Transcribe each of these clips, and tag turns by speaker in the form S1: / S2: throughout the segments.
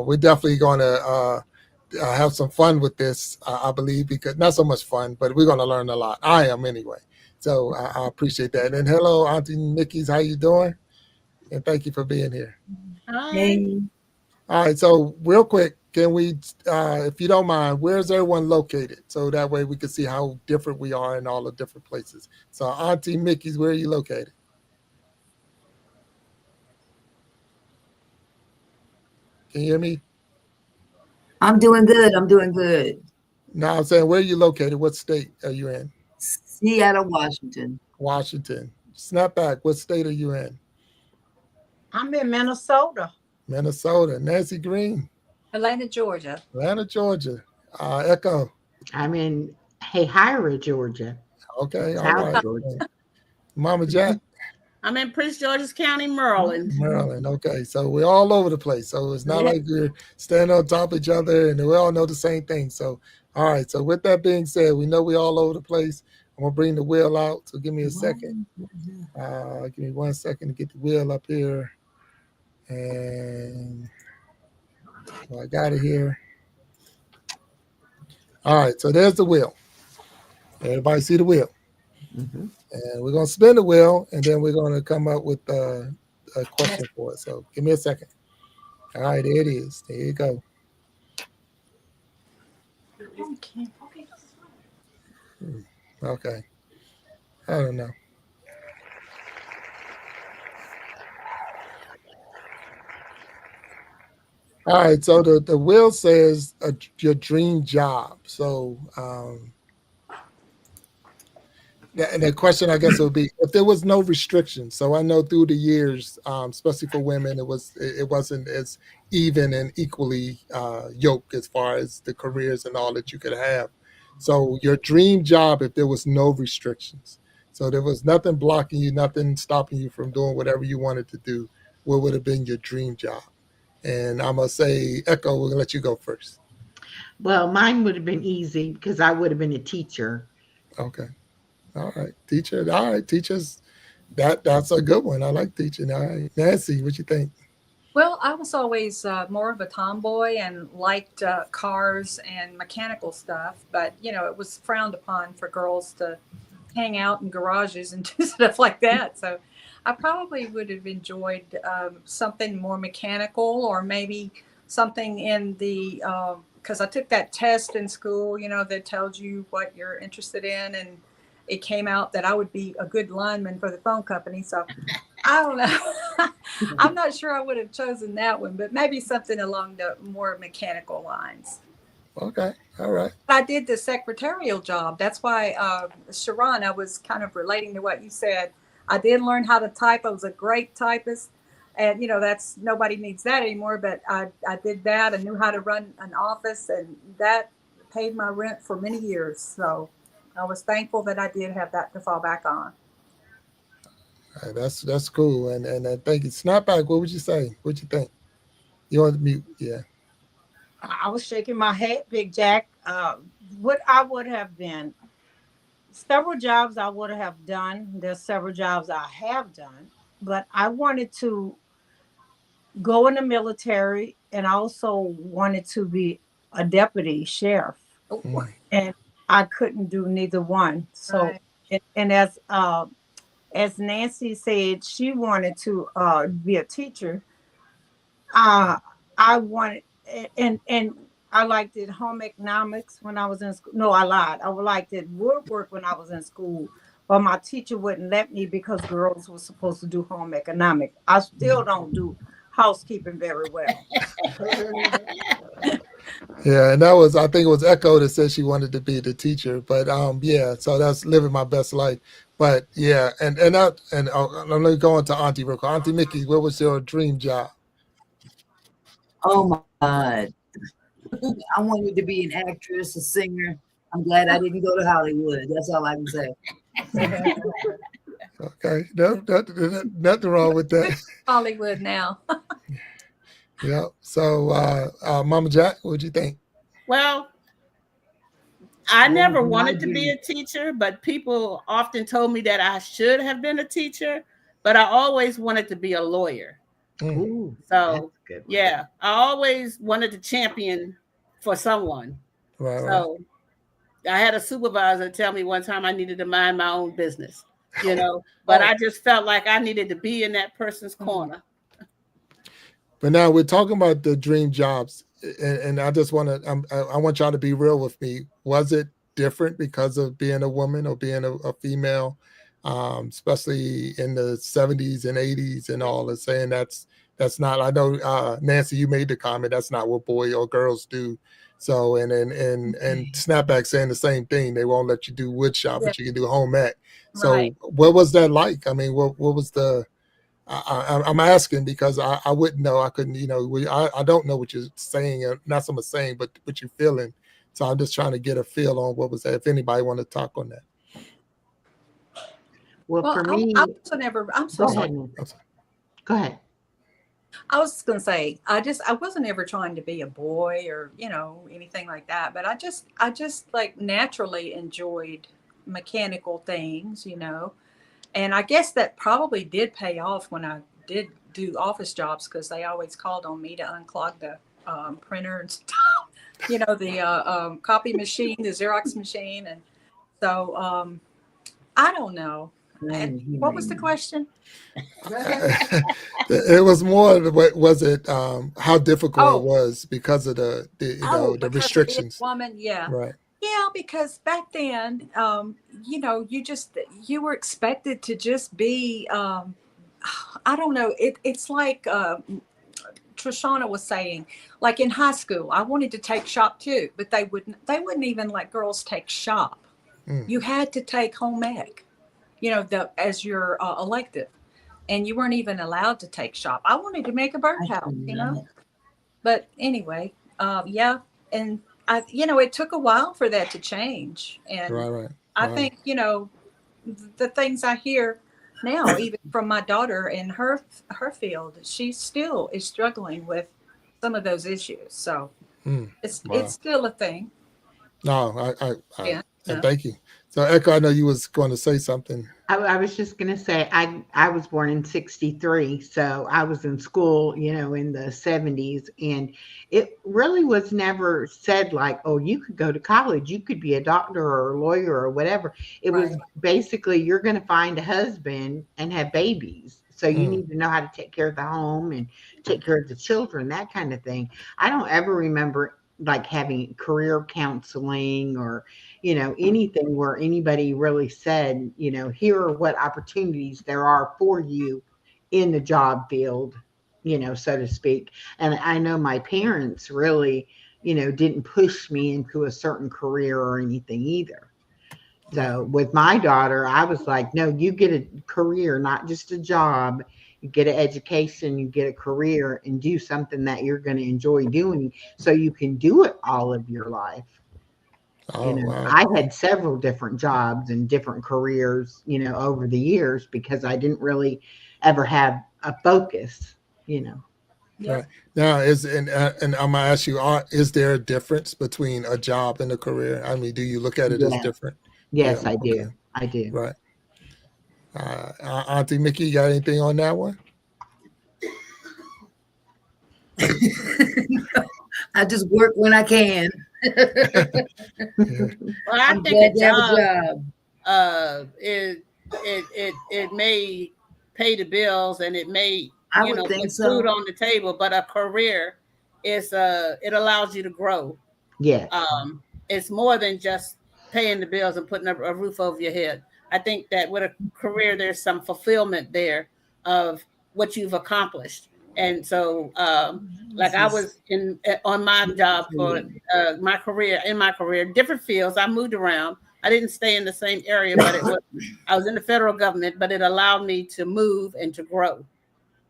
S1: we're definitely going to have some fun with this, I believe, because not so much fun, but we're going to learn a lot. I am anyway. So I appreciate that. And hello, Auntie Nikki's. How you doing? And thank you for being here.
S2: Hi.
S1: All right. So real quick, can we, if you don't mind, where's everyone located? So that way we can see how different we are in all the different places. So Auntie Mickey's, where are you located? Can you hear me?
S2: I'm doing good. I'm doing good.
S1: No, I'm saying, where are you located? What state are you in?
S2: Seattle, Washington.
S1: Washington. Snapback, what state are you in?
S3: I'm in Minnesota.
S1: Minnesota. Nancy Green.
S4: Atlanta, Georgia.
S1: Atlanta, Georgia. Echo.
S5: I'm in Hahira, Georgia.
S1: Okay, all
S5: South
S1: right.
S5: Georgia.
S1: Mama Jack.
S3: I'm in Prince George's County, Maryland.
S1: Maryland. Okay, so we're all over the place. So it's not
S3: Yeah.
S1: like we're standing on top of each other and we all know the same thing. So, all right. So with that being said, we know we're all over the place. I'm gonna bring the wheel out. So give me a second. Give me 1 second to get the wheel up here. And I got it here. All right. So there's the wheel. Everybody see the wheel?
S5: Mm-hmm.
S1: And we're going to spin the wheel, and then we're going to come up with a question for it. So give me a second. All right, there it is. There you go. Okay. I don't know. All right, so the wheel says your dream job. So and the question, I guess, would be if there was no restrictions. So I know through the years, especially for women, it wasn't as even and equally yoked as far as the careers and all that you could have. So your dream job, if there was no restrictions, so there was nothing blocking you, nothing stopping you from doing whatever you wanted to do, what would have been your dream job? And I'm gonna say, Echo, we're gonna let you go first.
S5: Well, mine would have been easy because I would have been a teacher.
S1: Okay. All right, teacher. All right, teachers. That's a good one. I like teaching. All right, Nancy, what you think?
S4: Well, I was always more of a tomboy and liked cars and mechanical stuff, but it was frowned upon for girls to hang out in garages and do stuff like that. So I probably would have enjoyed something more mechanical, or maybe something in the because I took that test in school, that tells you what you're interested in, and it came out that I would be a good lineman for the phone company. So I don't know. I'm not sure I would have chosen that one, but maybe something along the more mechanical lines.
S1: Okay, all right.
S4: I did the secretarial job. That's why, Sharon, I was kind of relating to what you said. I did learn how to type. I was a great typist. And, that's nobody needs that anymore. But I did that. I knew how to run an office, and that paid my rent for many years. So I was thankful that I did have that to fall back on.
S1: All right, that's cool. And thank you. Snapback, what would you say? What'd you think? You want to mute? Yeah.
S3: I was shaking my head, Big Jack. What I would have been, several jobs I would have done. There's several jobs I have done, but I wanted to go in the military, and I also wanted to be a deputy sheriff.
S4: Oh,
S3: And I couldn't do neither one. So,
S4: right.
S3: and as Nancy said, she wanted to be a teacher. I wanted, and I liked it home economics when I was in school. No, I lied. I liked it woodwork when I was in school, but my teacher wouldn't let me because girls were supposed to do home economics. I still don't do housekeeping very well.
S1: Yeah, and that was, I think it was Echo that said she wanted to be the teacher. But yeah, so that's living my best life. But yeah, and I'm gonna go on to Auntie real quick. Auntie Mickey, what was your dream job?
S2: Oh my God. I wanted to be an actress, a singer. I'm glad I didn't go to Hollywood. That's all I can say.
S1: Okay, nothing wrong with that.
S4: Hollywood now.
S1: Yeah. So, Mama Jack, what'd you think?
S3: Well, I
S2: What
S3: never
S2: was my
S3: wanted to be
S2: dream?
S3: a teacher, but people often told me that I should have been a teacher, but I always wanted to be a lawyer.
S1: Mm.
S5: Ooh, that's
S6: So
S5: a good one.
S6: yeah, I always wanted to champion for someone.
S1: Right, right.
S6: So I had a supervisor tell me one time I needed to mind my own business, but
S3: Oh,
S6: I just felt like I needed to be in that person's corner.
S1: But now we're talking about the dream jobs, and I just want to, I want y'all to be real with me. Was it different because of being a woman or being a female, especially in the 70s and 80s and all, and saying that's not. I know Nancy, you made the comment that's not what boy or girls do. So and Snapback saying the same thing. They won't let you do wood shop,
S4: Yeah,
S1: but you can do home ec.
S4: right.
S1: So what was that like? I mean, what was the I'm asking because I wouldn't know. I couldn't, I don't know what you're saying, not so much saying, but what you're feeling. So I'm just trying to get a feel on what was that. If anybody want to talk on that,
S5: Well,
S4: Well,
S5: for
S4: I
S5: me,
S4: also never. I'm so
S5: go
S4: sorry.
S5: ahead, Nancy.
S1: I'm sorry.
S5: Go ahead.
S4: I was going to say, I wasn't ever trying to be a boy or, anything like that. But I just like naturally enjoyed mechanical things. And I guess that probably did pay off when I did do office jobs because they always called on me to unclog the printer and stuff, the copy machine, the Xerox machine. And so I don't know. And what was the question?
S1: It was more of what was it? How difficult it
S4: Oh,
S1: was because of the
S4: because of being
S1: restrictions,
S4: a woman, yeah.
S1: right?
S4: Yeah, because back then, you were expected to just be, I don't know. It's like Trishana was saying, like in high school, I wanted to take shop too, but they wouldn't even let girls take shop.
S1: Mm,
S4: You had to take home ec, as your elective, and you weren't even allowed to take shop. I wanted to make a
S2: I
S4: birdhouse.
S2: cannot.
S4: But anyway, yeah, and it took a while for that to change, and
S1: right, right,
S4: I
S1: right.
S4: think the things I hear now, even from my daughter in her field, she still is struggling with some of those issues. So
S1: Mm,
S4: it's
S1: wow.
S4: still a thing.
S1: No,
S4: Yeah,
S1: and
S4: yeah.
S1: thank you. So Echo, I know you was going to say something.
S5: I was just going to say, I was born in 63. So I was in school, in the 70s. And it really was never said like, oh, you could go to college, you could be a doctor or a lawyer or whatever. It was
S4: Right.
S5: basically, you're going to find a husband and have babies. So you
S1: Mm,
S5: need to know how to take care of the home and take care of the children, that kind of thing. I don't ever remember like having career counseling or anything where anybody really said, here are what opportunities there are for you in the job field, so to speak. And I know my parents really, didn't push me into a certain career or anything either.
S1: right.
S5: So with my daughter, I was like, no, you get a career, not just a job. You get an education, you get a career, and do something that you're going to enjoy doing so you can do it all of your life.
S1: Oh, wow.
S5: I had several different jobs and different careers, over the years because I didn't really ever have a focus, you know.
S1: Right.
S4: Yep.
S1: Now, and I'm gonna ask you, is there a difference between a job and a career? I mean, do you look at it as
S5: Yeah.
S1: different? Yeah.
S5: Yes, I
S1: Okay.
S5: do. I do.
S1: Right. Auntie Mickey, you got anything on that one?
S2: I just work when I can.
S1: Yeah.
S6: Well, I
S2: I'm
S6: think a
S2: glad to have a
S6: job
S2: job.
S6: it may pay the bills and it may
S2: I would think
S6: put food
S2: so.
S6: on the table, but a career is it allows you to grow.
S5: Yes.
S6: It's more than just paying the bills and putting a roof over your head. I think that with a career, there's some fulfillment there of what you've accomplished. And so, like
S2: This
S6: I
S2: is
S6: was on my job for
S2: irritating.
S6: my career, different fields. I moved around. I didn't stay in the same area, but I was in the federal government, but it allowed me to move and to grow.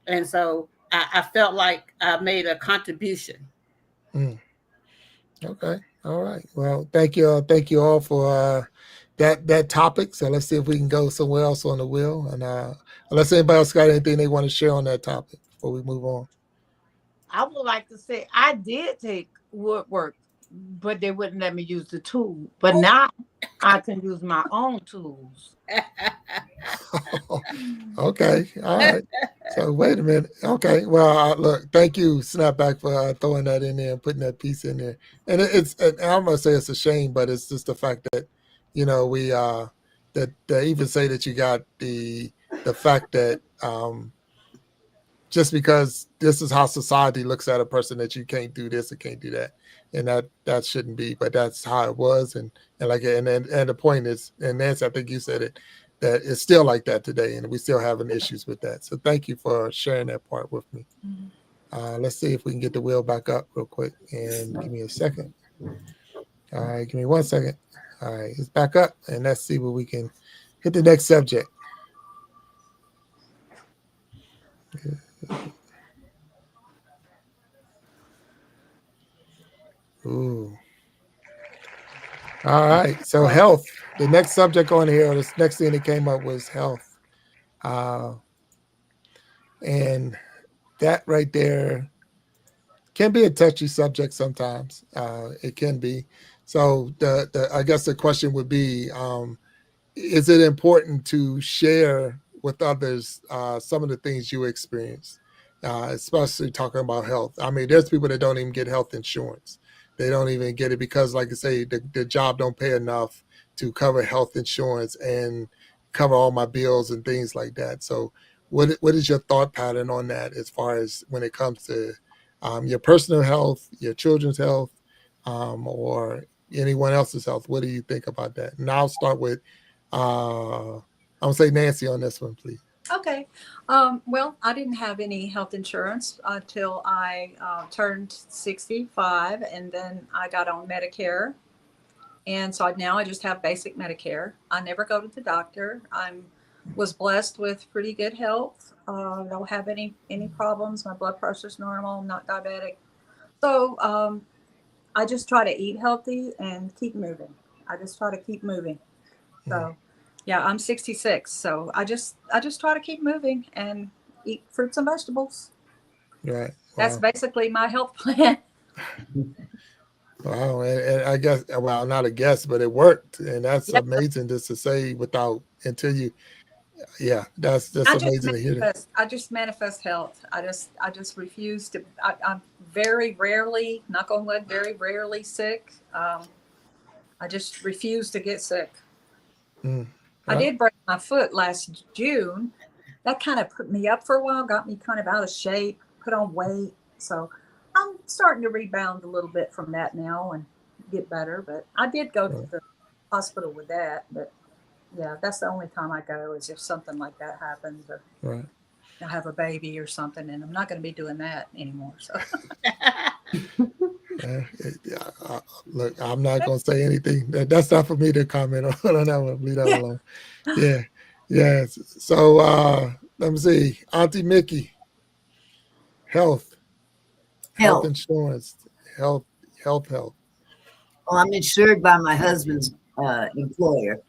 S6: And so I felt like I made a contribution.
S1: Mm, okay. All right. Well, thank you. Thank you all for that topic. So let's see if we can go somewhere else on the wheel. And unless anybody else got anything they want to share on that topic before we move on.
S3: I would like to say I did take woodwork but they wouldn't let me use the tool. But now I can use my own tools.
S1: Okay, all right. So wait a minute. Okay, well, look, thank you, Snapback, for throwing that in there and putting that piece in there. And and I'm gonna say it's a shame, but it's just the fact that we that they even say that you got the fact that just because this is how society looks at a person that you can't do this or can't do that, and that shouldn't be, but that's how it was. And like and the point is, and Nancy, I think you said it, that it's still like that today, and we still having issues with that. So thank you for sharing that part with me. Let's see if we can get the wheel back up real quick, and give me a second. All right, give me 1 second. All right, it's back up, and let's see what we can hit the next subject. Ooh. All right. So health. The next subject on here, this next thing that came up was health. Uh, and that right there can be a touchy subject sometimes. It can be. So the I guess the question would be, is it important to share with others some of the things you experience, especially talking about health? I mean, there's people that don't even get health insurance. They don't even get it because, like I say, the job don't pay enough to cover health insurance and cover all my bills and things like that. So, what is your thought pattern on that as far as when it comes to your personal health, your children's health, or anyone else's health? What do you think about that? And I'll start with I'm gonna say Nancy on this one, please.
S4: Okay. Well, I didn't have any health insurance until I turned 65, and then I got on Medicare. And so now I just have basic Medicare. I never go to the doctor. I'm was blessed with pretty good health. Don't have any problems. My blood pressure's normal. I'm not diabetic. So I just try to eat healthy and keep moving. I just try to keep moving. So yeah, I'm 66. So I just try to keep moving and eat fruits and vegetables.
S1: Right.
S4: That's
S1: Wow.
S4: basically my health plan.
S1: Wow. And I guess, well, not a guess, but it worked, and that's
S4: Yep.
S1: amazing just to say without until you. Yeah, that's
S4: I just
S1: amazing to hear that.
S4: manifest. I just manifest health. I just refuse to. I'm very rarely, knock on wood, very rarely sick. I just refuse to get sick.
S1: Mm.
S4: I
S1: Right.
S4: did break my foot last June. That kind of put me up for a while, got me kind of out of shape, put on weight. So I'm starting to rebound a little bit from that now and get better. But I did go to
S1: Right.
S4: the hospital with that. But yeah, that's the only time I go is if something like that happens or
S1: Right.
S4: I have a baby or something. And I'm not going to be doing that anymore. So
S1: Yeah, look, I'm not gonna say anything. That's not for me to comment on that one. Leave that
S4: yeah.
S1: alone. Yeah. Yes. So let me see. Auntie Mickey, health, health
S2: Health.
S1: insurance, health, health.
S2: Well, I'm insured by my husband's employer.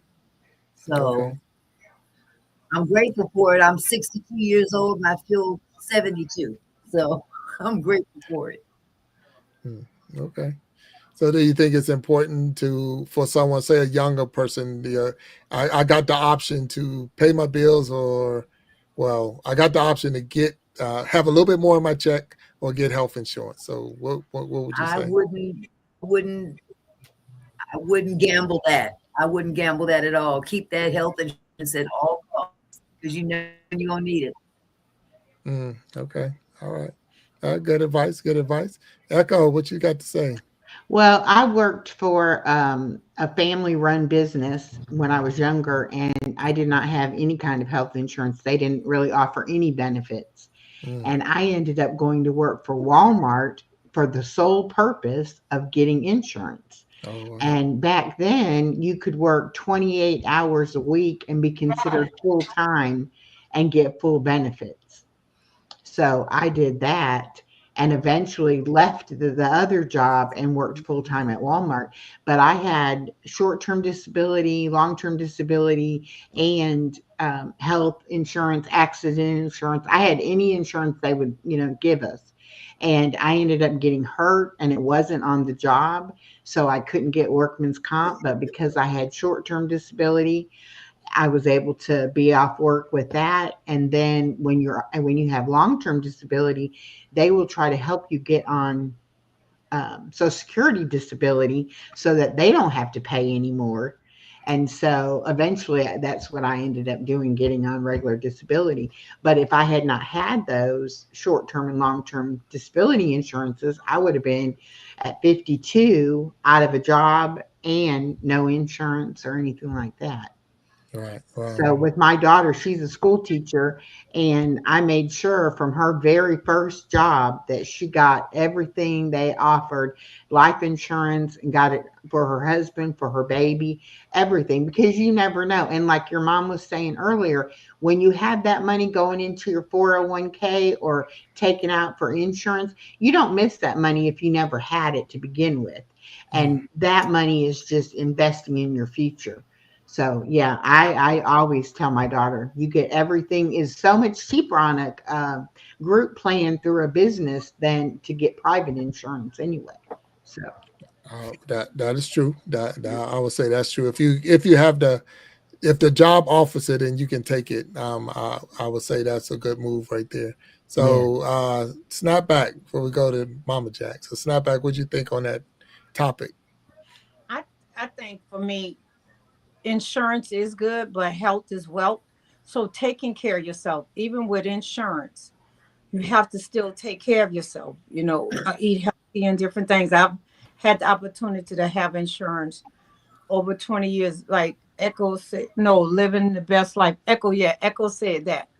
S2: So
S1: Okay.
S2: I'm grateful for it. I'm 62 years old and I feel 72. So I'm grateful for it.
S1: Hmm. Okay. So do you think it's important to for someone, say a younger person, I got the option to pay my bills, or well, I got the option to get have a little bit more in my check or get health insurance. So what would you
S2: I
S1: say?
S2: wouldn't I wouldn't gamble that. I wouldn't gamble that at all. Keep that health insurance at all costs because you know you're gonna need it.
S1: Okay. All right. Good advice. Good advice. Echo, what you got to say?
S5: Well, I worked for a family run business when I was younger, and I did not have any kind of health insurance. They didn't really offer any benefits.
S1: Mm.
S5: And I ended up going to work for Walmart for the sole purpose of getting insurance.
S1: Oh wow.
S5: And back then, you could work 28 hours a week and be considered full time and get full benefits. So I did that and eventually left the other job and worked full time at Walmart. But I had short term disability, long term disability, and health insurance, accident insurance. I had any insurance they would, give us. and I ended up getting hurt, and it wasn't on the job, so I couldn't get workman's comp. But because I had short term disability, I was able to be off work with that. And then when you have long term disability, they will try to help you get on Social Security disability so that they don't have to pay anymore. And so eventually that's what I ended up doing, getting on regular disability. But if I had not had those short term and long term disability insurances, I would have been at 52 out of a job and no insurance or anything like that.
S1: Right. Wow.
S5: So with my daughter, she's a school teacher, and I made sure from her very first job that she got everything they offered, life insurance, and got it for her husband, for her baby, everything, because you never know. And like your mom was saying earlier, when you have that money going into your 401k or taken out for insurance, you don't miss that money if you never had it to begin with.
S1: Mm.
S5: And that money is just investing in your future. So yeah, I always tell my daughter, you get everything is so much cheaper on a group plan through a business than to get private insurance anyway. So
S1: That is true. That I would say that's true. If you have the if the job offers it and you can take it, I would say that's a good move right there.
S5: yeah,
S1: So snap back before we go to Mama Jack. So snap back. What you think on that topic?
S3: I I think for me, insurance is good, but health is wealth. So taking care of yourself, even with insurance, you have to still take care of yourself. Eat healthy and different things. I've had the opportunity to have insurance over 20 years. Like Echo said, no, living the best life. Echo, yeah, Echo said that.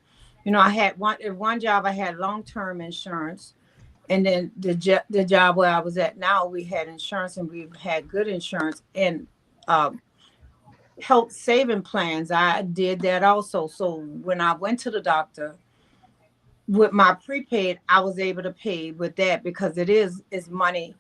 S3: I had one job. I had long term insurance, and then the job where I was at now, we had insurance, and we've had good insurance and um, health saving plans. I did that also. So when I went to the doctor with my prepaid, I was able to pay with that because it's money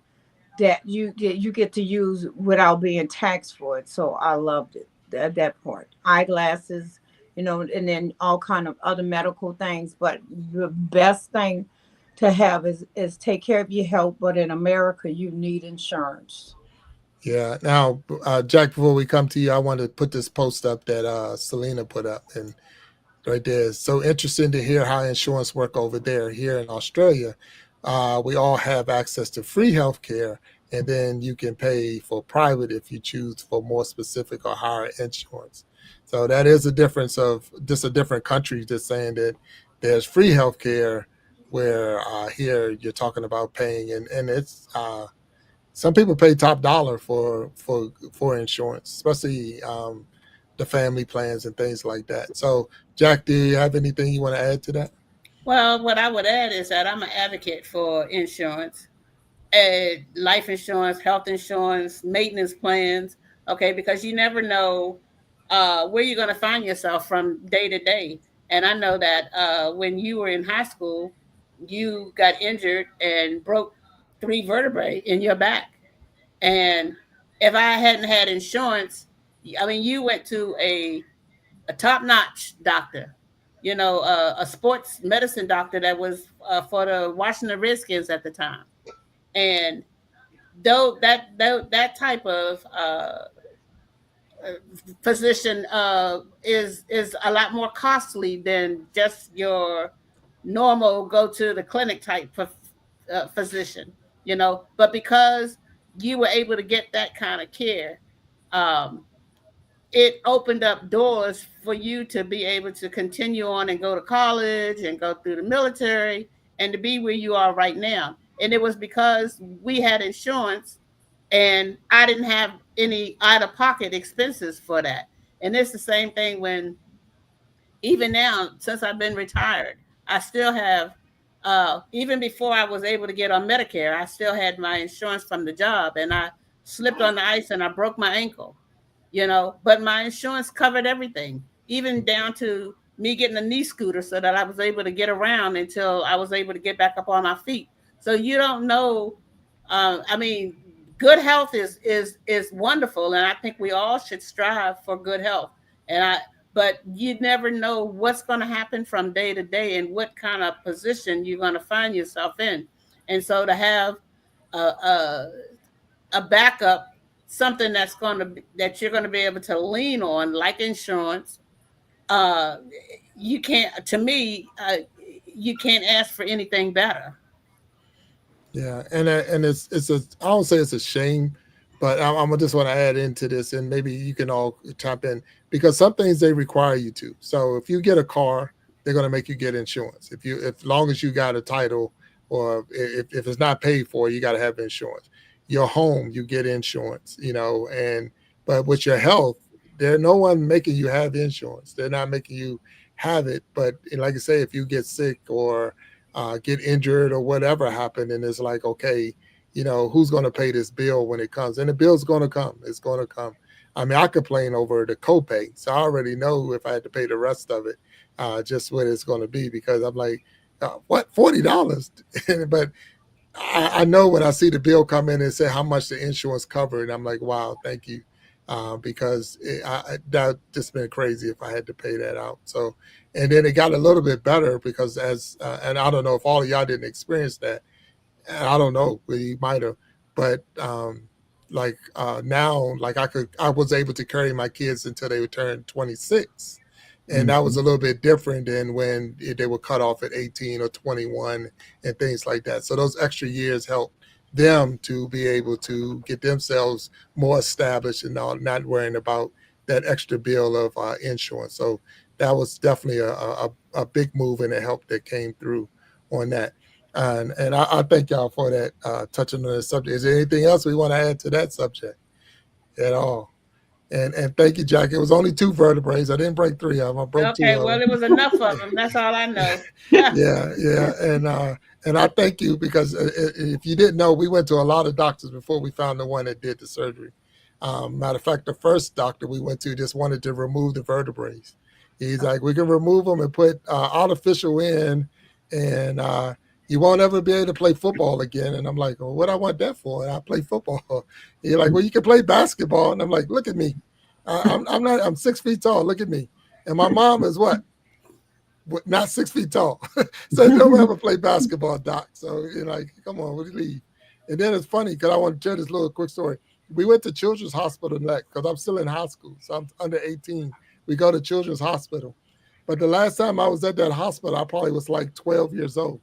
S3: that you get to use without being taxed for it. So I loved it that part. Eyeglasses, and then all kind of other medical things. But the best thing to have is take care of your health. But in America, you need insurance.
S1: Yeah. Now, Jack, before we come to you, I want to put this post up that Selena put up, and right there. It's so interesting to hear how insurance work over there. Here in Australia, we all have access to free health care, and then you can pay for private if you choose for more specific or higher insurance. So that is a difference of just a different country just saying that there's free health care where here you're talking about paying, and it's some people pay top dollar for insurance, especially the family plans and things like that. So, Jack, do you have anything you want to add to that?
S6: Well, what I would add is that I'm an advocate for insurance, life insurance, health insurance, maintenance plans. Okay, because you never know where you're going to find yourself from day to day. And I know that when you were in high school, you got injured and broke three vertebrae in your back. And if I hadn't had insurance, I mean, you went to a top notch doctor, a sports medicine doctor that was for the Washington Redskins at the time. And though that type of physician is a lot more costly than just your normal go to the clinic type of physician, but because you were able to get that kind of care, um, it opened up doors for you to be able to continue on and go to college and go through the military and to be where you are right now. And it was because we had insurance and I didn't have any out of pocket expenses for that. And it's the same thing when even now, since I've been retired, I still have, even before I was able to get on Medicare, I still had my insurance from the job and I slipped on the ice and I broke my ankle, but my insurance covered everything, even down to me getting a knee scooter so that I was able to get around until I was able to get back up on my feet. So you don't know. I mean, good health is wonderful, and I think we all should strive for good health. But you never know what's going to happen from day to day and what kind of position you're going to find yourself in. And so to have a a backup, something that's going to that you're going to be able to lean on, like insurance, uh, you can't. To me, you can't ask for anything better.
S1: Yeah, and it's a I don't say it's a shame, but I'm just want to add into this, and maybe you can all tap in because some things they require you to. So if you get a car, they're going to make you get insurance. If long as you got a title, or if it's not paid for, you got to have insurance. Your home, you get insurance, and but with your health, there no one making you have insurance. They're not making you have it. But like I say, if you get sick or get injured or whatever happened, and it's like, okay, who's going to pay this bill when it comes? And the bill's going to come. It's going to come. I mean, I complain over the copay, so I already know if I had to pay the rest of it, just what it's going to be because I'm like, what, $40? But I know when I see the bill come in and say how much the insurance covered, I'm like, wow, thank you. Because that just been crazy if I had to pay that out. So, and then it got a little bit better because and I don't know if all of y'all didn't experience that, I don't know, we might have, but like now, like I was able to carry my kids until they would turn 26, and that was a little bit different than when they were cut off at 18 or 21 and things like that. So those extra years helped them to be able to get themselves more established and not worrying about that extra bill of insurance. So that was definitely a big move and a help that came through on that. And I thank y'all for that touching on the subject. Is there anything else we want to add to that subject at all? And thank you, Jack. It was only two vertebrae. I didn't break three of them. I broke two
S6: Okay,
S1: of
S6: well,
S1: them.
S6: it was enough of them. That's all I know.
S1: Yeah, and I thank you because if you didn't know, we went to a lot of doctors before we found the one that did the surgery. Matter of fact, the first doctor we went to just wanted to remove the vertebrae. He's like, we can remove them and put artificial in, and you won't ever be able to play football again. And I'm like, well, what I want that for? And I play football. He's like, well, you can play basketball. And I'm like, look at me. I'm not. I'm 6 feet tall. Look at me. And my mom is what? Not 6 feet tall. So don't ever play basketball, Doc. So you're like, come on, what do you leave? And then it's funny because I want to share this little quick story. We went to Children's Hospital next because I'm still in high school. So I'm under 18. We go to Children's Hospital. But the last time I was at that hospital, I probably was like 12 years old.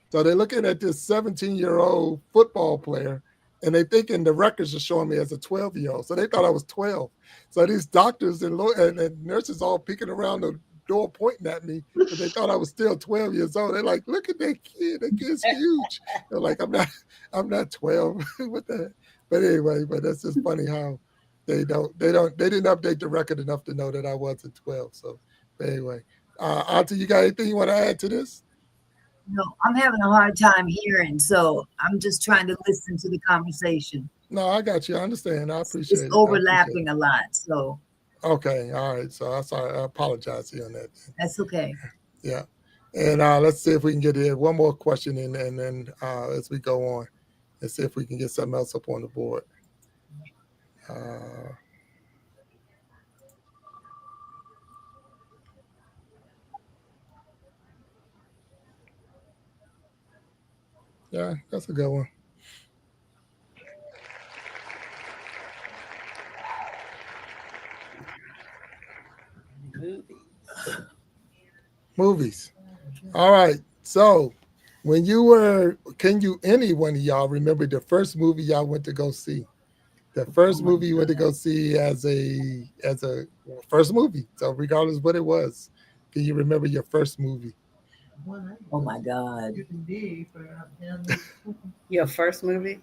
S1: So they're looking at this 17-year-old football player and they thinking the records are showing me as a 12-year-old. So they thought I was 12. So these doctors and nurses all peeking around the door pointing at me because they thought I was still 12 years old. They're like, look at that kid. That kid's huge. They're like, I'm not 12. What the But anyway, but that's just funny how they didn't update the record enough to know that I wasn't 12. So but anyway. Auntie, you got anything you want to add to this?
S2: No, I'm having a hard time hearing, so I'm just trying to listen to the conversation.
S1: No, I got you. I understand. I
S2: It's
S1: appreciate it. I appreciate
S2: overlapping a lot, so
S1: it. Okay. All right. So I'm sorry. I apologize to you on that.
S2: that's okay.
S1: Yeah. And let's see if we can get here. One more question and then as we go on, let's see if we can get something else up on the board. Uh, yeah, that's a good one. Movies. All right. So when you were, can you, any one of y'all remember the first movie y'all went to go see? The
S2: Oh
S1: first
S2: my
S1: movie you went to go see as a first movie. So regardless what it was, can you remember your first movie?
S2: oh my God.
S6: Your first movie?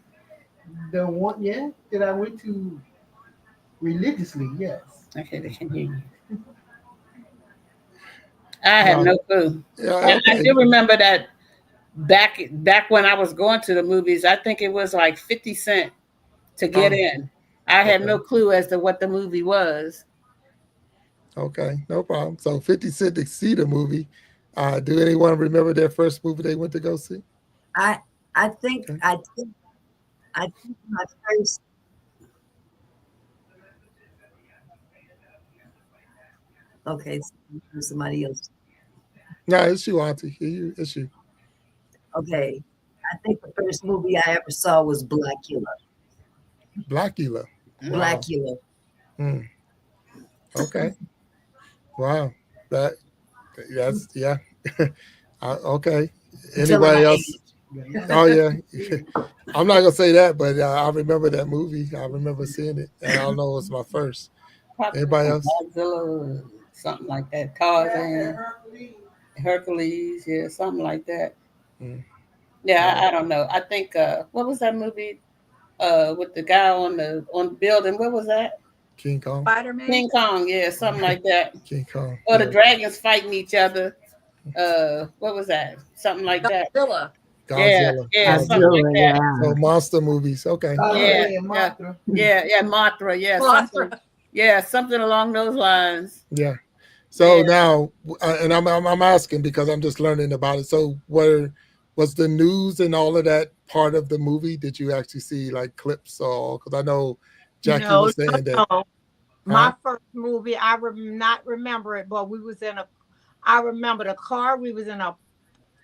S7: The one, yeah, that I went to religiously, yes.
S6: Okay, they can hear you. I have
S1: No.
S6: no clue.
S1: Yeah.
S6: I
S1: Okay.
S6: do remember that back when I was going to the movies, I think it was like 50 cents to get
S1: Oh,
S6: in. I had
S1: okay.
S6: no clue as to what the movie was.
S1: Okay. No problem. So 50 Cent to see the movie. Do anyone remember their first movie they went to go see?
S2: I I think
S1: Okay.
S2: I think I think my first okay, somebody else.
S1: No, it's you, Auntie. It's you.
S2: Okay. I I think the first movie I ever saw was Blackula.
S1: Blackula. Wow.
S2: Blackula.
S1: Hmm. Okay. Wow. That that's yeah. Okay.
S2: I'm telling my
S1: Anybody else?
S2: age.
S1: Oh yeah. I'm not gonna say that, but I remember that movie. I remember seeing it, and I don't know it was my first.
S6: Probably
S1: Anybody
S6: some
S1: else?
S6: Godzilla, something like that. Tarzan, Hercules, yeah, something like that.
S1: Mm. All
S6: Yeah, I
S1: right.
S6: don't know. I think what was that movie with the guy on the building? What was that?
S1: King Kong.
S4: Spider-Man.
S6: King Kong, yeah, something like that.
S1: King Kong.
S6: Or the
S1: Yeah.
S6: dragons fighting each other. What was that? Something like that.
S4: Godzilla.
S6: Yeah,
S1: Godzilla.
S6: yeah, something
S1: Godzilla.
S6: like
S5: Godzilla,
S6: that.
S1: So
S5: yeah.
S1: monster movies. Okay. All right.
S6: Yeah,
S7: Yeah,
S6: yeah,
S7: Mothra.
S6: yeah, Mothra,
S4: Mothra.
S6: yeah, something along those lines.
S1: Yeah.
S6: Yeah.
S1: So now, and I'm asking because I'm just learning about it. So, was the news and all of that part of the movie? Did you actually see like clips or? Because I know Jackie
S3: No,
S1: was saying that.
S3: no, no.
S1: Huh?
S3: My first movie, not remember it, but we was in a. I remember the car. We was in a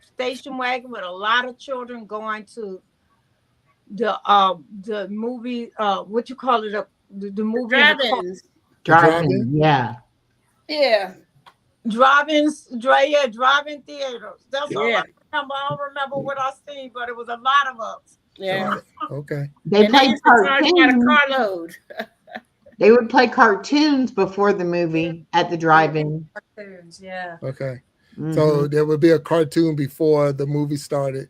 S3: station wagon with a lot of children going to the movie. What you call it? The
S6: The
S3: movie in the car.
S6: drive-ins.
S1: The drive-in.
S5: Driving, yeah.
S6: Yeah,
S3: Drive-in theaters. That's all
S6: yeah,
S3: I remember. I don't remember what I seen, but it was a lot of us.
S6: yeah.
S1: Okay. Okay.
S5: They
S6: And they
S5: played
S6: used to charge by the
S5: cartoons.
S6: carload.
S5: They would play cartoons before the movie at the drive-in.
S4: Cartoons. Yeah.
S1: Okay.
S5: Hmm
S1: So there would be a cartoon before the movie started,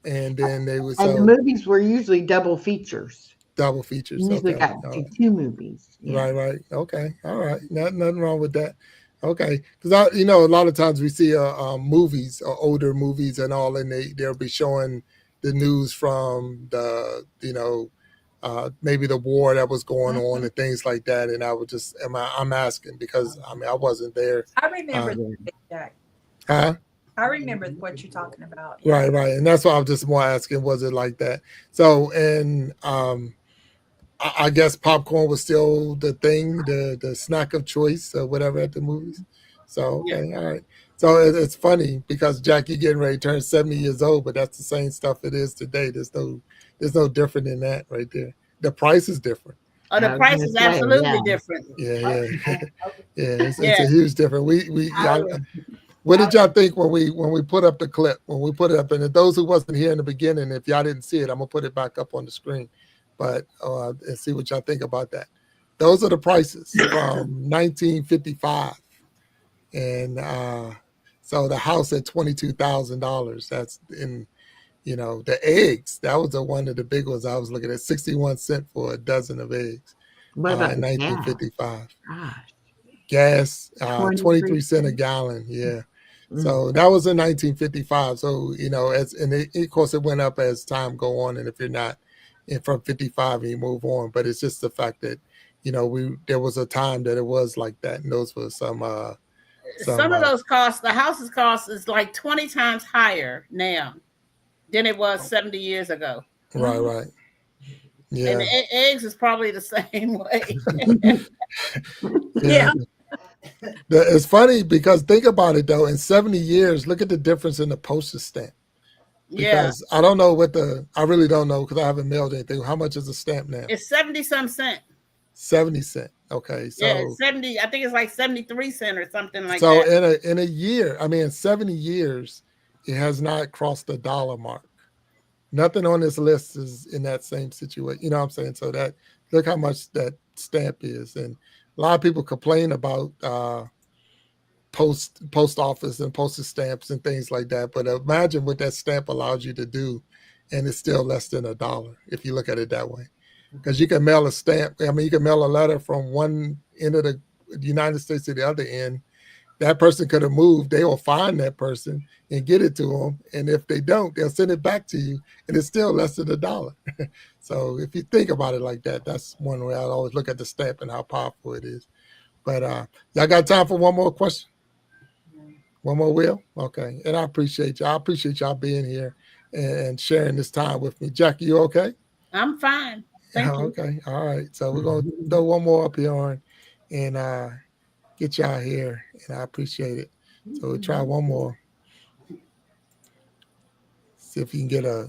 S1: and then they would
S5: And the
S1: so
S5: movies were usually double features.
S1: double
S5: You
S1: features.
S5: usually
S1: Okay.
S5: got
S1: All
S5: to
S1: right.
S5: two movies. Yeah.
S1: Right, right. Okay. All right. Nothing wrong with that. Okay. Because a lot of times we see movies, older movies and all, and they'll be showing the news from maybe the war that was going on
S4: Mhm.
S1: and things like that. And I would just, I'm asking because I mean, I wasn't there.
S4: I remember
S1: Uh,
S4: that, Big Jack.
S1: huh?
S4: I remember what you're talking about. Yeah.
S1: Right, right. And that's why I'm just more asking, was it like that? So, and I guess popcorn was still the thing, the snack of choice or whatever at the movies. So
S6: Yeah.
S1: okay, all right. So it's funny because Jackie getting ready to turn 70 years old, but that's the same stuff it is today. There's no different in that right there. The price is different.
S6: Oh, the
S5: I was
S6: price
S5: gonna
S6: is
S5: say,
S6: absolutely
S5: yeah.
S6: different.
S1: Yeah, yeah, yeah. It's
S6: Yeah.
S1: a huge difference. What did y'all think when we put up the clip? When we put it up, and those who wasn't here in the beginning, if y'all didn't see it, I'm gonna put it back up on the screen, but and see what y'all think about that. Those are the prices from 1955, and so the house at $22,000. That's in the eggs. That was one of the big ones I was looking at. 61 cents for a dozen of eggs
S5: What about
S1: in
S5: the gas?
S1: 1955.
S5: Gosh,
S1: Gas
S5: 23
S1: 23 cents a
S5: cents.
S1: gallon. Yeah.
S5: Mm.
S1: So that was in 1955. So of course it went up as time go on, and if you're not from 55 and you move on, but it's just the fact that there was a time that it was like that, and those were some
S6: Some of those costs, the house's cost is like 20 times higher now than it was 70 years ago.
S1: right,
S4: Mhm.
S1: right,
S6: And
S1: yeah,
S6: eggs is probably the same way.
S1: yeah.
S4: Yeah.
S1: It's funny because think about it though. In 70 years, look at the difference in the postage stamp.
S6: Yeah.
S1: Because I don't know I really don't know because I haven't mailed anything. How much is a stamp now?
S6: It's 70 some cent.
S1: 70 cents. Okay,
S6: Yeah,
S1: so
S6: it's 70. I think it's like 73 cents or something like
S1: so
S6: that.
S1: in a year, I mean, in 70 years, it has not crossed the dollar mark. Nothing on this list is in that same situation. You know what I'm saying? So that look how much that stamp is, and a lot of people complain about post office and postage stamps and things like that. But imagine what that stamp allows you to do, and it's still less than a dollar if you look at it that way. Because you can mail a stamp. I mean, you can mail a letter from one end of the United States to the other end. That person could have moved. They will find that person and get it to them. And if they don't, they'll send it back to you, and it's still less than a dollar. So if you think about it like that, that's one way I always look at the stamp and how powerful it is. But y'all got time for one more question? One more wheel? Okay. And I appreciate y'all. I appreciate y'all being here and sharing this time with me. Jackie, you okay?
S6: I'm fine. Thank you.
S1: Okay. All right. So we're gonna throw one more up here on and get y'all here. And I appreciate it. So we'll try one more. See if you can get a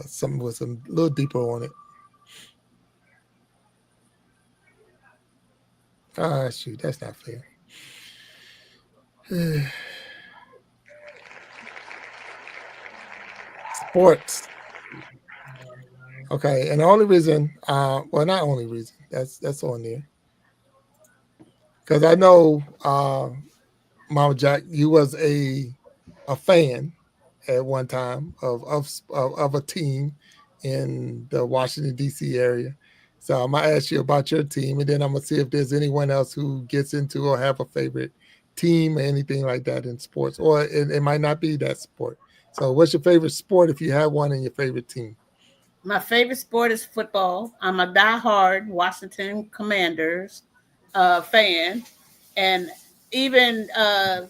S1: something with some little deeper on it. Ah, shoot, that's not fair. Sports. Okay, and the only reason, well, not only reason, that's on there because I know, Mama Jack, you was a fan at one time of a team in the Washington D.C. area. So I'm gonna ask you about your team, and then I'm gonna see if there's anyone else who gets into or have a favorite team or anything like that in sports, or it might not be that sport. So, what's your favorite sport if you have one in your favorite team?
S6: My favorite sport is football. I'm a diehard Washington Commanders fan, and even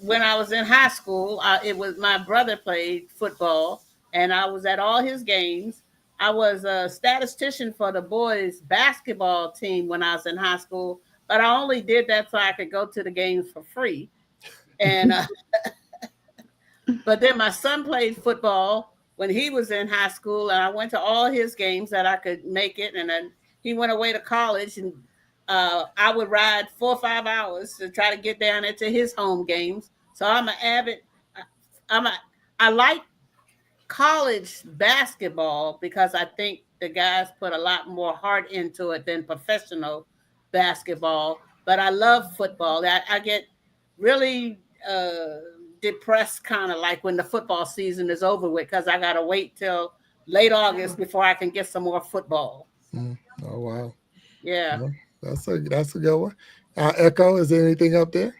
S6: when I was in high school, it was my brother played football, and I was at all his games. I was a statistician for the boys basketball team when I was in high school, but I only did that so I could go to the games for free. And but then my son played football when he was in high school, and I went to all his games that I could make it. And then he went away to college, and I would ride 4 or 5 hours to try to get down into his home games. So I'm an avid. I'm a. I like college basketball because I think the guys put a lot more heart into it than professional basketball. But I love football. I get really depressed, kind of like when the football season is over with, because I got to wait till late August before I can get some more football.
S1: Mm. Oh wow,
S6: Yeah.
S1: well, that's a good one. Echo, is there anything up there?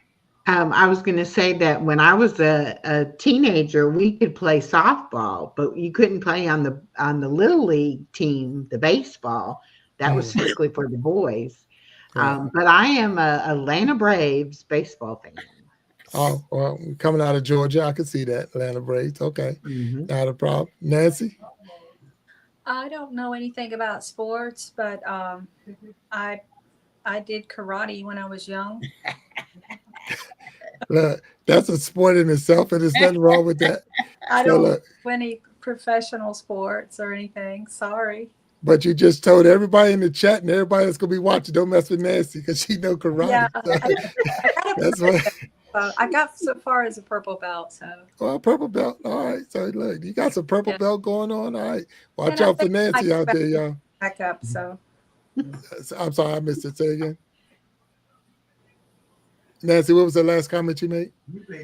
S5: I was going to say that when I was a teenager, we could play softball, but you couldn't play on the little league team, the baseball. That was
S1: Mm,
S5: strictly for the boys.
S1: right.
S5: But I am a Atlanta Braves baseball fan.
S1: Oh, well, coming out of Georgia, I can see that. Atlanta Braves. Okay.
S5: Hmm.
S1: Not a problem. Nancy?
S4: I don't know anything about sports, but I I did karate when I was young.
S1: Look, that's a sport in itself, and there's nothing wrong with that.
S4: I
S1: So,
S4: don't
S1: look,
S4: do any professional sports or anything. Sorry.
S1: but you just told everybody in the chat and everybody that's going to be watching, don't mess with Nancy because she know
S4: Yeah,
S1: karate. So,
S4: I got a
S1: that's why.
S4: I got so far as a purple belt. So
S1: Well, purple belt. All right. So, look, you got some purple
S4: yeah,
S1: belt going on. All right. Watch
S4: and I
S1: out for
S4: think I
S1: Nancy
S4: might
S1: out
S4: go
S1: there, y'all.
S4: back up. So
S1: I'm sorry, I missed it. Say again. Nancy, what was the last comment you made?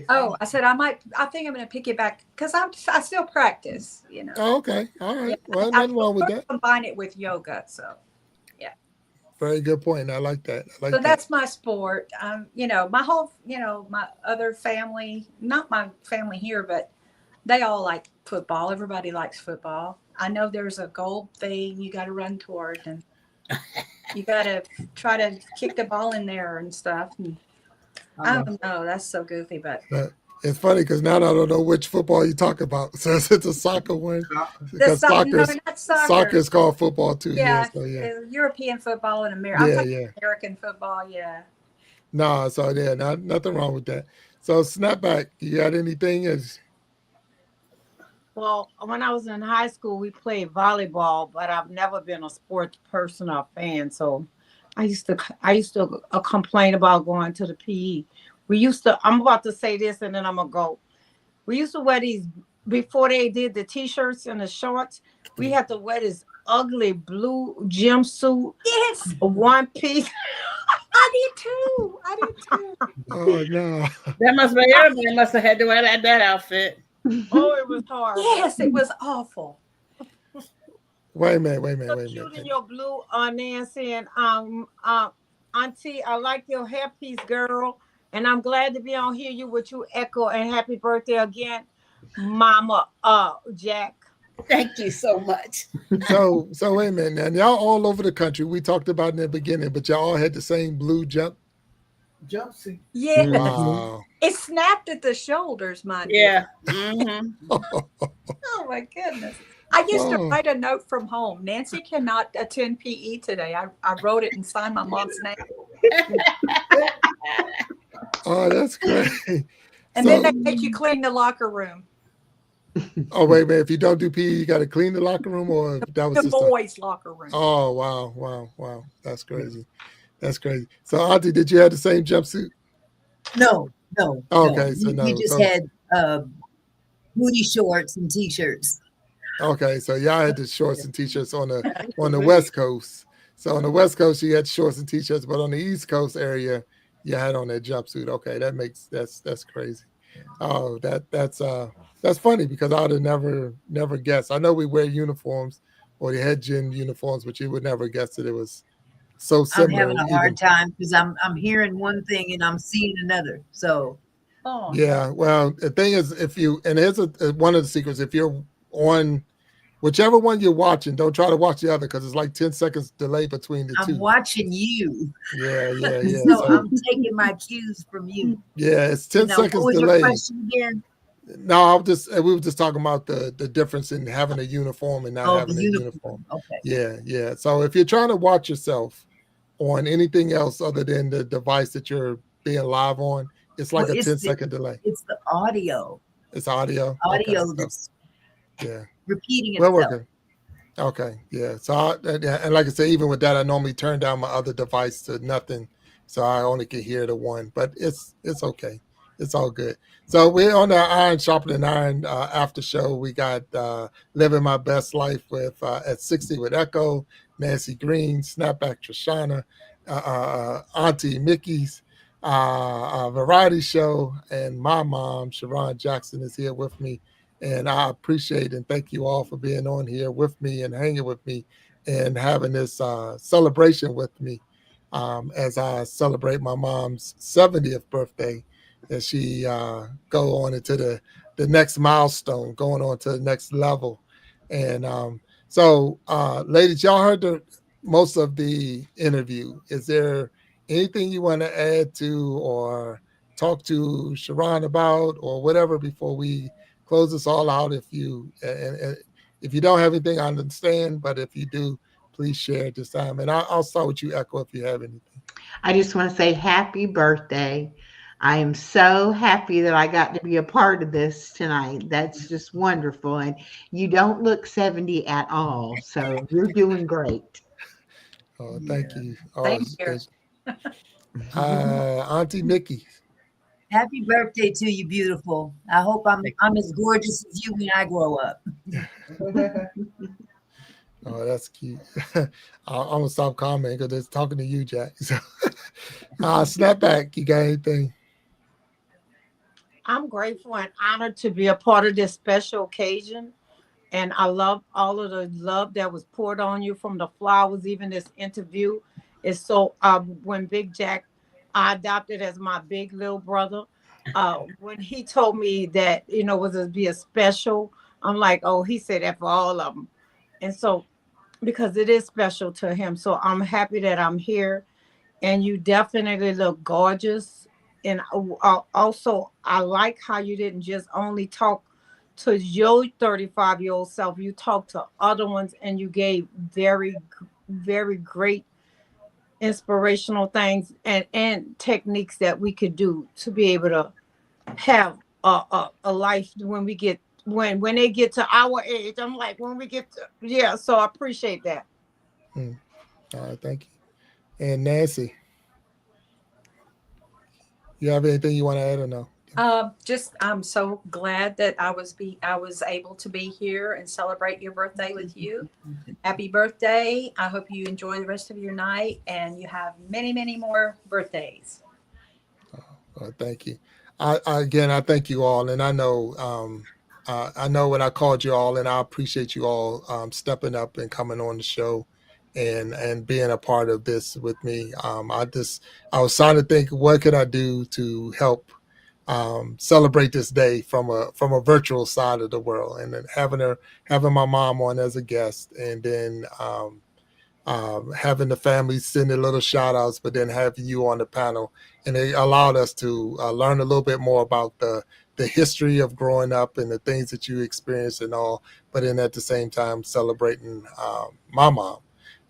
S4: oh, I said I might. I think I'm going to pick it back because I still practice. You know.
S1: Oh, okay. All
S4: Yeah,
S1: right. Well,
S4: I
S1: nothing wrong with
S4: sort
S1: that.
S4: of combine it with yoga. So yeah.
S1: Very good point. I like that. I
S4: So
S1: like that.
S4: that's my sport. You know, my whole, you know, my other family, not my family here, but they all like football. Everybody likes football. I know there's a goal thing you got to run toward, and you got to try to kick the ball in there and stuff. And I don't know. That's so goofy, but
S1: Uh, it's funny because now I don't know which football you talk about. So it's a soccer one because
S4: no, not
S1: soccer
S4: soccer.
S1: is called football too. Yeah.
S4: Yeah,
S1: So yeah.
S4: European football and American. I'm
S1: Yeah.
S4: talking
S1: Yeah.
S4: American football. Yeah.
S1: No. So yeah. Nothing wrong with that. So snapback. You got anything?
S8: Well, when I was in high school, we played volleyball, but I've never been a sports person or fan. So I used to complain about going to the PE. We used to. I'm about to say this, and then I'm gonna go. We used to wear these before they did the t-shirts and the shorts. We had to wear this ugly blue jumpsuit,
S4: Yes,
S8: one piece.
S4: I did too. I did too.
S1: Oh no.
S6: That must be everybody must have had to wear that outfit.
S8: Oh, it was hard.
S4: Yes, it was awful.
S1: Wait a minute. Wait a minute.
S8: So
S1: Wait a
S8: cute in
S1: minute.
S8: your blue, Nancy, and Auntie, I like your hairpiece, girl, and I'm glad to be on here. You with you, Echo, and happy birthday again, Mama. Jack.
S6: Thank you so much.
S1: So wait a minute. Now y'all all over the country. We talked about in the beginning, but y'all all had the same blue
S7: Jumpsuit.
S4: Yeah,
S5: Mhm.
S1: Wow.
S4: it snapped at the shoulders, mind you.
S6: Yeah. Mm-hmm.
S4: Oh my goodness. I used to
S1: Oh.
S4: write a note from home. Nancy cannot attend PE today. I wrote it and signed my mom's name.
S1: Oh, that's great.
S4: And then
S1: So
S4: they make you clean the locker room.
S1: Oh wait, man! If you don't do PE, you got to clean the locker room, or that was
S4: The
S1: just a.
S4: boys' locker room.
S1: Oh wow, wow, wow! That's crazy. That's crazy. So, Auntie, did you have the same jumpsuit?
S2: No, no, no.
S1: Okay, so
S2: We
S1: no.
S2: just
S1: So
S2: had booty shorts and t-shirts.
S1: okay, so y'all had the shorts and t-shirts on the West Coast. So on the West Coast, you had shorts and t-shirts, but on the East Coast area, you had on that jumpsuit. Okay, that's crazy. Oh, that's funny because I would have never guessed. I know we wear uniforms or the head gym uniforms, but you would never guess that it was so
S2: I'm
S1: similar.
S2: having a hard
S1: Even
S2: time because I'm hearing one thing and I'm seeing another. So
S4: Oh no.
S1: yeah. Well, the thing is, if you and here's one of the secrets: if you're on whichever one you're watching, don't try to watch the other because it's like 10 seconds delay between the
S2: I'm
S1: two.
S2: watching you.
S1: Yeah, yeah, yeah.
S2: So
S1: So
S2: I'm taking my cues from you.
S1: yeah, it's
S2: And
S1: 10
S2: now, what
S1: seconds
S2: was your
S1: delay.
S2: question again?
S1: No, I'll just we were just talking about the difference in having a uniform and not
S2: Oh, the
S1: having a uniform.
S2: uniform. Okay.
S1: Yeah, yeah. So if you're trying to watch yourself on anything else other than the device that you're being live on, it's
S2: Well,
S1: like a 10-second delay.
S2: it's the audio,
S1: It's audio. Okay.
S2: audio
S1: So
S2: that's
S1: yeah,
S2: repeating
S1: we're
S2: itself.
S1: working. Okay, yeah. So, and like I say, even with that, I normally turn down my other device to nothing, so I only can hear the one. But it's okay. It's all good. So we're on the Iron Sharpening Iron after show. We got Living My Best Life with at 60 with Echo, Nancy Green, Snapback Trishana, Auntie Mickey's variety show, and my mom, Sharon Jackson, is here with me, and I appreciate and thank you all for being on here with me and hanging with me and having this celebration with me as I celebrate my mom's 70th birthday as she go on into the next milestone, going on to the next level. And ladies, y'all heard most of the interview. Is there anything you want to add to or talk to Sharon about or whatever before we close this all out? And if you don't have anything, I understand. But if you do, please share at this time. And I'll start with you, Echo, if you have anything.
S5: I just want to say happy birthday. I am so happy that I got to be a part of this tonight. That's just wonderful. And you don't look 70 at all. So you're doing great.
S1: Oh, thank
S2: Yeah.
S1: you. Oh,
S4: Same here.
S1: Auntie Mickey.
S2: Happy birthday to you, beautiful. I hope I'm as gorgeous as you when I grow up.
S1: Oh, that's cute. I'm gonna stop commenting because it's talking to you, Jack. So, snap back. You got anything?
S8: I'm grateful and honored to be a part of this special occasion. And I love all of the love that was poured on you from the flowers, even this interview. Is so when Big Jack I adopted as my big little brother, when he told me that, was to be a special, I'm like, oh, he said that for all of them. And so because it is special to him. So I'm happy that I'm here, and you definitely look gorgeous. And also, I like how you didn't just only talk to your 35-year-old self, you talked to other ones, and you gave very great inspirational things and techniques that we could do to be able to have a life when we get when they get to our age. I'm like, when we get to, yeah, so I appreciate that.
S1: Hmm. All right, thank you. And Nancy, you have anything you want to add or no?
S4: Just I'm so glad that I was able to be here and celebrate your birthday with you. Happy birthday! I hope you enjoy the rest of your night and you have many more birthdays.
S1: Thank you. Again, I thank you all, and I know when I called you all, and I appreciate you all stepping up and coming on the show, and being a part of this with me. I was trying to think what could I do to help celebrate this day from a virtual side of the world, and then having my mom on as a guest, and then having the family send in little shout outs, but then having you on the panel. And it allowed us to learn a little bit more about the history of growing up and the things that you experienced and all, but then at the same time celebrating my mom.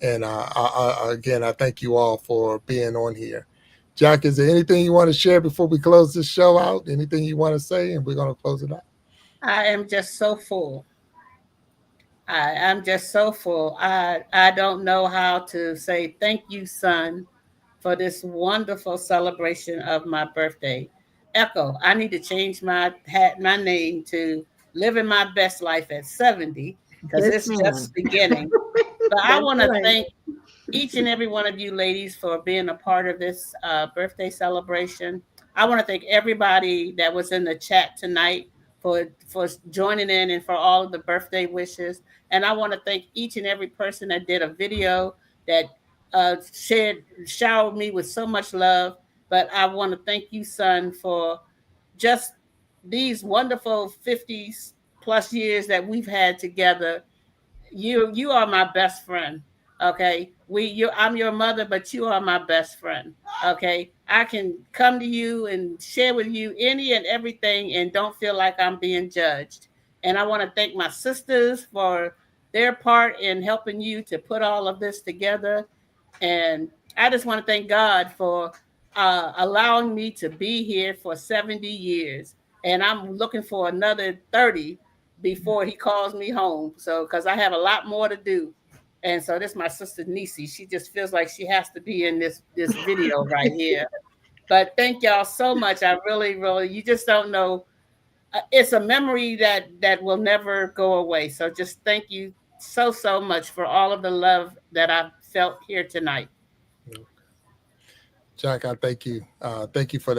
S1: And again, I thank you all for being on here. Jack, is there anything you want to share before we close this show out? Anything you want to say? And we're going to close it out.
S6: I am just so full. I'm just so full. I don't know how to say thank you, son, for this wonderful celebration of my birthday. Echo, I need to change my name to living my best life at 70 because
S5: Yes,
S6: it's
S5: ma'am.
S6: just beginning. But I
S5: That's
S6: want to
S5: right.
S6: thank each and every one of you ladies for being a part of this birthday celebration. I want to thank everybody that was in the chat tonight for joining in and for all of the birthday wishes. And I want to thank each and every person that did a video that showered me with so much love. But I want to thank you, son, for just these wonderful 50s plus years that we've had together. You are my best friend. Okay, I'm your mother, but you are my best friend. Okay, I can come to you and share with you any and everything and don't feel like I'm being judged. And I want to thank my sisters for their part in helping you to put all of this together. And I just want to thank God for allowing me to be here for 70 years. And I'm looking for another 30 before he calls me home. So, because I have a lot more to do. And so this is my sister Nisi. She just feels like she has to be in this video right here. But thank y'all so much. I really, really, you just don't know. It's a memory that will never go away. So just thank you so much for all of the love that I've felt here tonight.
S1: Jack, I thank you. Thank you for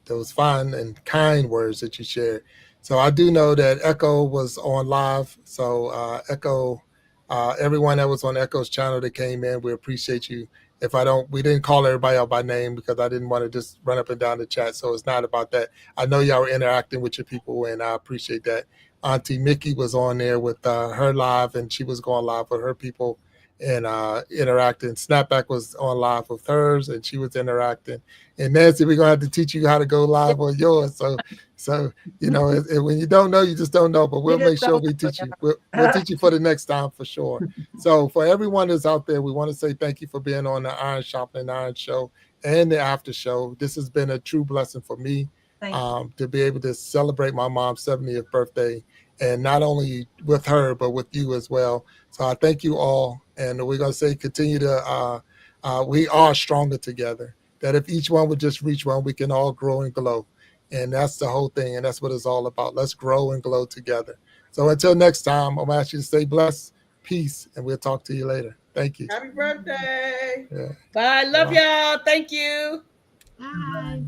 S1: those fine and kind words that you shared. So I do know that Echo was on live. So Echo, everyone that was on Echo's channel that came in, we appreciate you. If I don't, we didn't call everybody out by name because I didn't want to just run up and down the chat. So it's not about that. I know y'all were interacting with your people, and I appreciate that. Auntie Mickey was on there with her live, and she was going live with her people and interacting. Snapback was on live with hers, and she was interacting. And Nancy, we're gonna have to teach you how to go live on yours. So when you don't know, you just don't know. But
S8: You
S1: we'll
S8: just
S1: make sure
S8: don't
S1: we
S8: know.
S1: teach you. We'll teach you for the next time for sure. So for everyone that's out there, we want to say thank you for being on the Iron Shopping Iron Show and the after show. This has been a true blessing for me
S4: Thank you.
S1: to be able to celebrate my mom's 70th birthday, and not only with her but with you as well. So I thank you all, and we're gonna say continue to. We are stronger together. That if each one would just reach one, we can all grow and glow, and that's the whole thing, and that's what it's all about. Let's grow and glow together. So until next time, I'm gonna ask you to stay blessed, peace, and we'll talk to you later. Thank you.
S6: Happy birthday.
S1: Yeah.
S6: Bye. Love
S1: Bye.
S6: y'all. Thank you.
S5: Bye.